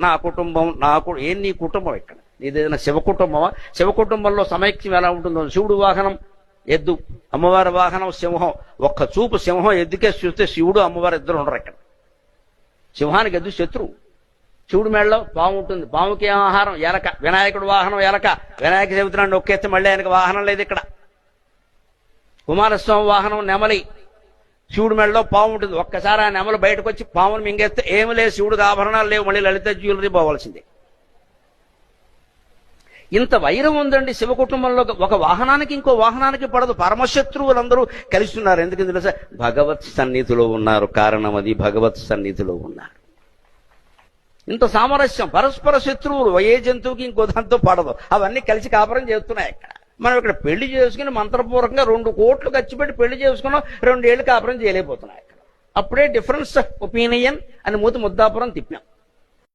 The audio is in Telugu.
నా కుటుంబం ఏం నీ కుటుంబం ఇక్కడ నీదేదైనా శివ కుటుంబమా? శివ కుటుంబంలో సమైక్యం ఎలా ఉంటుందో, శివుడు వాహనం ఎద్దు, అమ్మవారి వాహనం సింహం. ఒక్క చూపు సింహం ఎద్దుకే చూస్తే శివుడు అమ్మవారు ఇద్దరు ఉండరు ఇక్కడ. సింహానికి ఎద్దు శత్రువు. శివుడి మేడలో పాము ఉంటుంది, పాముకి ఏం ఆహారం? ఎలక. వినాయకుడు వాహనం ఎలక. వినాయక చవితినాడు నొక్కేస్తే మళ్ళీ ఆయనకు వాహనం లేదు ఇక్కడ. కుమారస్వామి వాహనం నెమలి. శివుడి మెడలో పాము ఉంటుంది. ఒక్కసారి ఆ నెమలు బయటకు వచ్చి పామును మింగేస్తే ఏమి లేదు, శివుడికి ఆభరణాలు లేవు, మళ్ళీ లలిత జ్యువెలరీ పోవాల్సిందే. ఇంత వైరం ఉందండి శివ కుటుంబంలో. ఒక వాహనానికి ఇంకో వాహనానికి పడదు. పరమశత్రువులందరూ కలిసి ఉన్నారు. ఎందుకు తెలుసా? భగవత్ సన్నిధిలో ఉన్నారు. కారణం అది, భగవత్ సన్నిధిలో ఉన్నారు. ఇంత సామరస్యం. పరస్పర శత్రువులు ఏ జంతువుకి ఇంకో దాంతో పడదు. అవన్నీ కలిసి కాపురం చేస్తున్నాయి ఇక్కడ. మనం ఇక్కడ పెళ్లి చేసుకుని మంత్రపూర్వకంగా 2 కోట్లు ఖర్చు పెట్టి పెళ్లి చేసుకున్నాం, 2 ఏళ్ళు కాపురం చేయలేకపోతున్నాయి ఇక్కడ. అప్పుడే డిఫరెన్స్ ఆఫ్ ఒపీనియన్ అని ముద్దాపురం తిప్పాం.